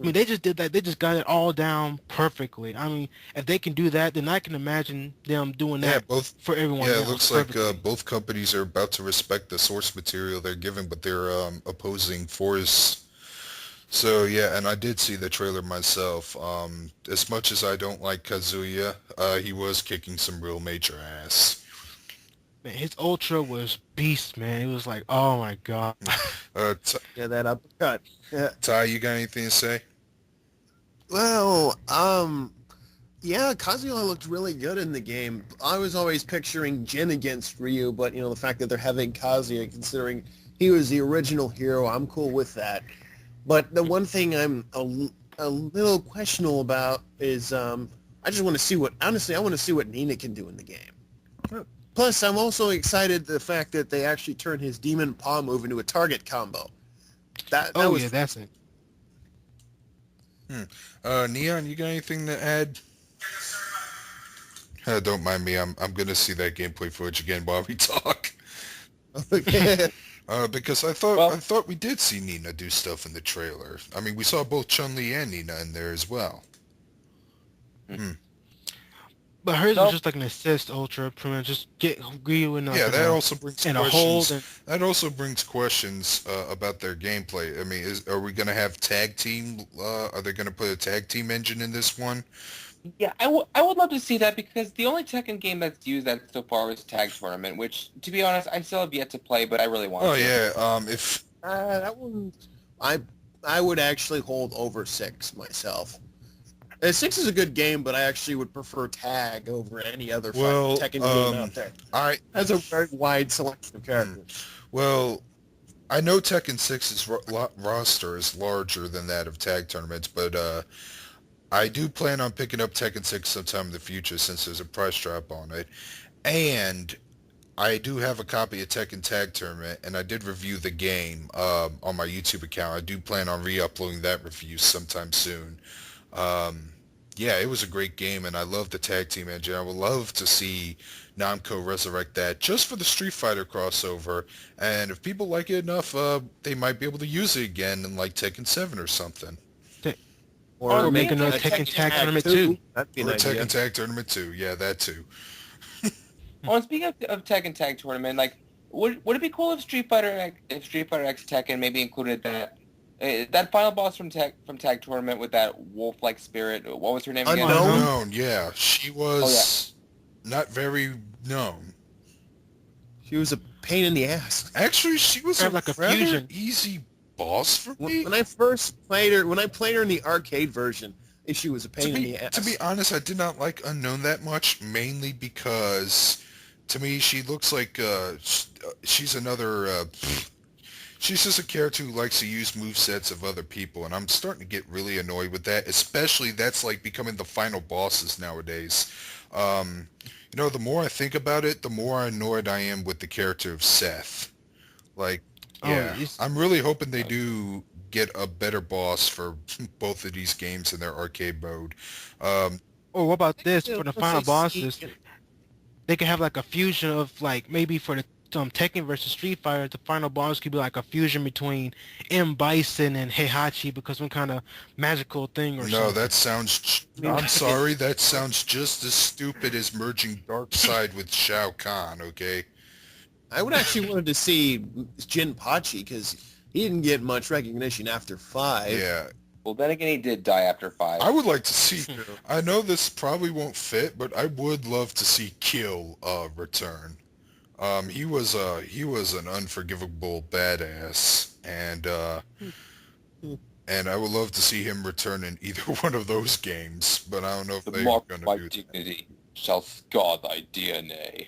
I mean, they just did that. They just got it all down perfectly. I mean, if they can do that, then I can imagine them doing Yeah, that both. for everyone Yeah, it else looks like perfectly. both companies are about to respect the source material they're giving, but they're opposing force. So yeah, and I did see the trailer myself. As much as I don't like Kazuya, he was kicking some real major ass. Man, his ultra was beast, man. It was like, oh my god. Yeah, that uppercut. Yeah. Ty, you got anything to say? Well, yeah, Kazuya looked really good in the game. I was always picturing Jin against Ryu, but the fact that they're having Kazuya, considering he was the original hero, I'm cool with that. But the one thing I'm a little questionable about is I just want to see honestly, I want to see what Nina can do in the game. Plus, I'm also excited the fact that they actually turned his Demon Paw move into a target combo. That Oh was yeah, that's it. Hmm. Neon, you got anything to add? Don't mind me. I'm gonna see that gameplay footage again while we talk. okay. Because I Well, thought we did see Nina do stuff in the trailer. I mean, we saw both Chun-Li and Nina in there as well. Hmm. But hers was no, just like an assist ultra, pretty much just get Ryu in like Yeah, that also brings in a hold questions. and That also brings questions about their gameplay. I mean, are we gonna have tag team? Are they gonna put a tag team engine in this one? yeah, I would love to see that because the only Tekken game that's used that so far was Tag Tournament, which, to be honest, I still have yet to play, but I really want Oh to. yeah. If That one, I I would actually hold over 6 myself. 6 is a good game, but I actually would prefer Tag over any other well, Tekken game out there. I Has a very wide selection of hmm, characters. well, I know Tekken 6's roster is larger than that of tag tournaments, but I do plan on picking up Tekken 6 sometime in the future since there's a price drop on it. And I do have a copy of Tekken Tag Tournament, and I did review the game on my YouTube account. I do plan on re-uploading that review sometime soon. Um, yeah, it was a great game, and I love the tag team engine. I would love to see Namco resurrect that just for the Street Fighter crossover. And if people like it enough, they might be able to use it again in like Tekken 7 or something. Oh, or make speaking another of Tekken Tekken Tag Tag Tournament too. 2, that'd be an Or idea. Tekken Tag Tournament 2. Yeah, that too. Oh, and speaking of Tekken Tag Tournament, like, would it be cool if Street Fighter X Tekken maybe included that final boss from Tag Tournament with that wolf-like spirit? What was her name again? Unknown? Unknown, yeah. She Oh yeah. was not very known. She was a pain in the ass. Actually, she was Have a like a rather fusion. easy boss for me. When I first played her, when I played her in the arcade version, she was a To pain in be the to ass. be honest, I did not like Unknown that much, mainly because to me she looks like she's another she's just a character who likes to use move sets of other people, and I'm starting to get really annoyed with that. Especially that's like becoming the final bosses nowadays. The more I think about it, the more annoyed I am with the character of Seth. Like, Oh, yeah, it's I'm really hoping they do get a better boss for both of these games in their arcade mode. Um, or what about this for the Once final they see, bosses? They could have like a fusion of like maybe for the Tekken versus Street Fighter, the final boss could be like a fusion between M Bison and Heihachi because some kind of magical thing or no, something. that sounds. I mean, I'm sorry, that sounds just as stupid as merging Darkseid with Shao Kahn. Okay. I would actually wanted to see Jin Pachi because he didn't get much recognition after 5. Yeah, Well, then again, he did die after 5. I would like to see. True. I know this probably won't fit, but I would love to see Kill return. He was an unforgivable badass, and I would love to see him return in either one of those games. But I don't know if The they're mark of gonna my do that. dignity shall scar thy DNA.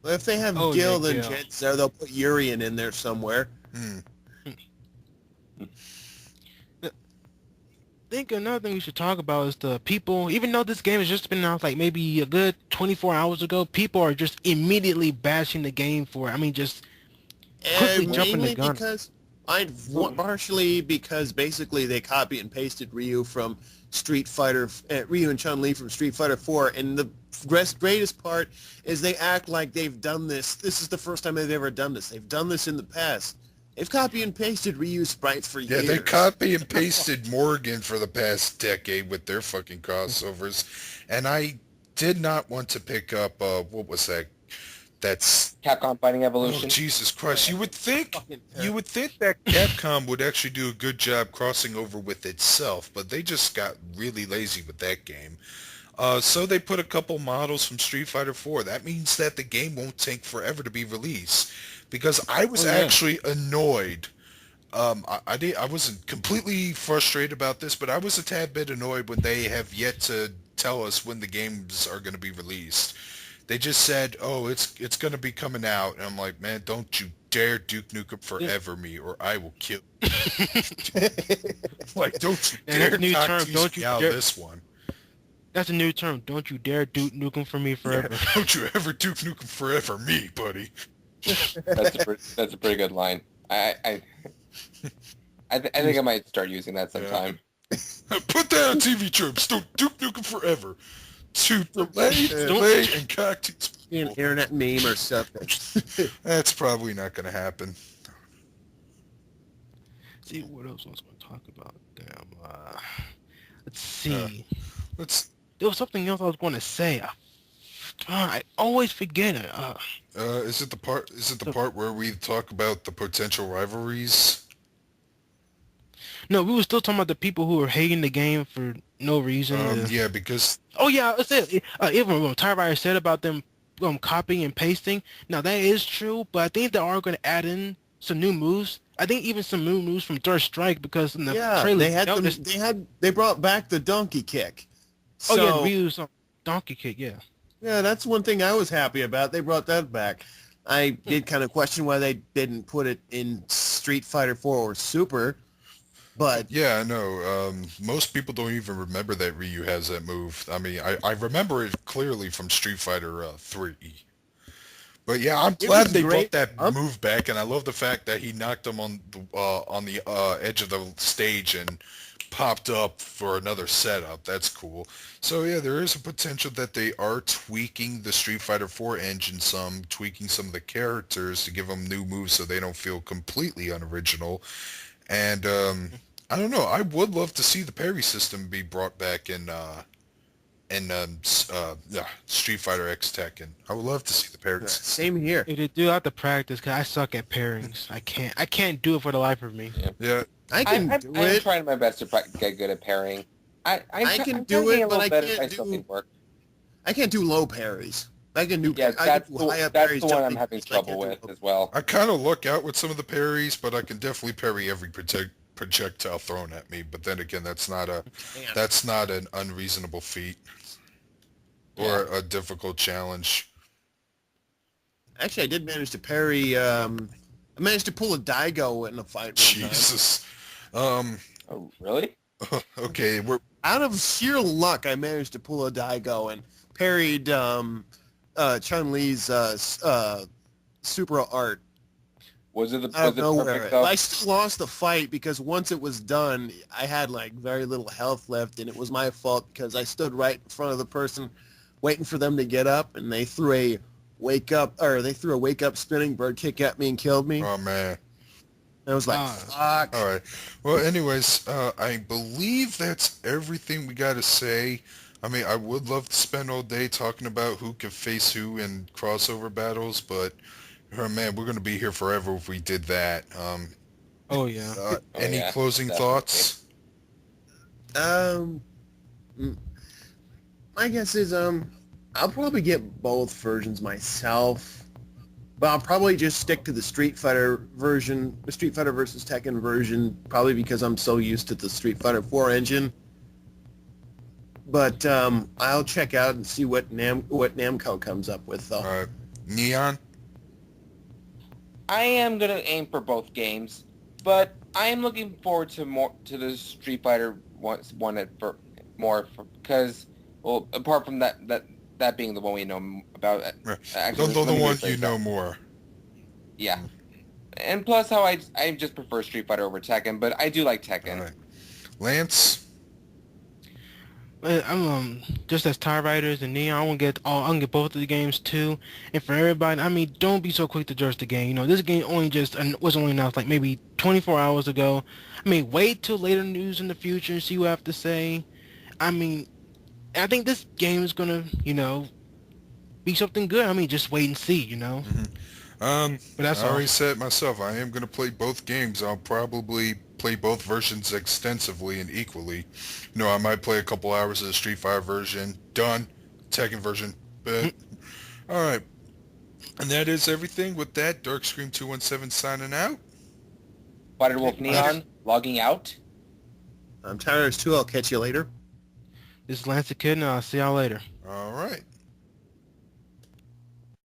Well, if they have oh yeah, Gil and Gil. Jets there, they'll put Urian in there somewhere. Hmm. I think another thing we should talk about is the people. Even though this game has just been announced like maybe a good 24 hours ago, people are just immediately bashing the game for it. I mean, just quickly jumping the Mainly gun. because partially because basically they copy and pasted Ryu from Street Fighter, Ryu and Chun-Li from Street Fighter 4, and the greatest part is they act like they've done this. This is the first time they've ever done this. They've done this in the past, They've copy and pasted reused sprites for Yeah, years. they copy and pasted Morgan for the past decade with their fucking crossovers, and I did not want to pick up what was that? That's Capcom Fighting oh Evolution. Jesus Christ! Fucking You would think that Capcom would actually do a good job crossing over with itself, but they just got really lazy with that game. So they put a couple models from Street Fighter 4. That means that the game won't take forever to be released. Because I was Oh, yeah. actually annoyed. I wasn't completely frustrated about this, but I was a tad bit annoyed when they have yet to tell us when the games are going to be released. They just said, "Oh, it's going to be coming out," and I'm like, "Man, don't you dare Duke Nukem Forever me, or I will kill you." Like, don't you And that's dare a new cock term. tease Don't me you out dare. this one. That's a new term. Don't you dare Duke Nukem for me forever. Yeah, don't you ever Duke Nukem Forever me, buddy. That's a pretty good line. I think I might start using that sometime. Put that on TV tropes. Don't Duke Nukem Forever. To delay, and cock tease An people. internet meme or something. That's probably not going to happen. See, what else was I going to talk about? Damn. Let's see. There was something else I was going to say. I always forget it. Is it the part where we talk about the potential rivalries? No, we were still talking about the people who were hating the game for no reason. Yeah, because Oh yeah, that's it. Even what Tyrire said about them copying and pasting. Now that is true, but I think they are going to add in some new moves. I think even some new moves from Third Strike because in the Yeah, trailer they had they brought back the donkey kick. Oh So, yeah, Ryu's donkey kick. Yeah. yeah, that's one thing I was happy about. They brought that back. I did kind of question why they didn't put it in Street Fighter 4 or Super, but yeah, I know. Most people don't even remember that Ryu has that move. I mean, I remember it clearly from Street Fighter 3. But yeah, I'm glad was they great. brought that move back, and I love the fact that he knocked him on the edge of the stage and popped up for another setup. That's cool. So yeah, there is a potential that they are tweaking the Street Fighter 4 engine some, tweaking some of the characters to give them new moves so they don't feel completely unoriginal. And I don't know. I would love to see the parry system be brought back in Street Fighter X Tekken. I would love to see the parry system. same here. They do have to practice because I suck at pairings. I can't do it for the life of me. Yeah, I can do I'm it. trying my best to get good at pairing. I'm can I'm do getting it, a but little I better, can't I still do- think work. I can't do low parries. I can do. Yeah, I that's can do high up that's parries the one I'm jumping having kicks, but I trouble can't do with low- as well. I kind of luck out with some of the parries, but I can definitely parry every projectile thrown at me. But then again, that's not an unreasonable feat or a difficult challenge. Actually, I did manage to parry. I managed to pull a Daigo in a fight one time. Jesus. Oh, really? Okay, we're Out of sheer luck, I managed to pull a Daigo and parried Chun-Li's super art Was it out of perfect nowhere. though? I still lost the fight because once it was done, I had like very little health left, and it was my fault because I stood right in front of the person, waiting for them to get up, and they threw a wake up spinning bird kick at me and killed me. oh man. And I was like, fuck. All right. Well, anyways, I believe that's everything we got to say. I mean, I would love to spend all day talking about who can face who in crossover battles, but oh man, we're going to be here forever if we did that. Oh yeah. Any yeah, closing definitely. thoughts? Mm, my guess is I'll probably get both versions myself, but I'll probably just stick to the Street Fighter version, the Street Fighter versus Tekken version, probably because I'm so used to the Street Fighter 4 engine. But I'll check out and see what Namco comes up with, though. Neon? I am gonna aim for both games, but I am looking forward to the Street Fighter because apart from that being the one we know about, actually, The let me one rephrase you that. know more. Yeah, and plus how I just prefer Street Fighter over Tekken, but I do like Tekken. All right. Lance? I'm just as Tie Riders and Neon. I'm gonna get both of the games too. And for everybody, I mean, don't be so quick to judge the game. You know, this game was only announced like maybe 24 hours ago. I mean, wait till later news in the future and see what I have to say. I mean, I think this game is gonna, be something good. I mean, just wait and see. But I that's all. already said it myself. I am going to play both games. I'll probably play both versions extensively and equally. I might play a couple hours of the Street Fighter version. Done. Tekken version. But, all right. And that is everything. With that, Darkscream 217 signing out. Spider Wolf Neon logging out. I'm Tyrus 2. I'll catch you later. This is Lance the Kid, and I'll see y'all later. All right.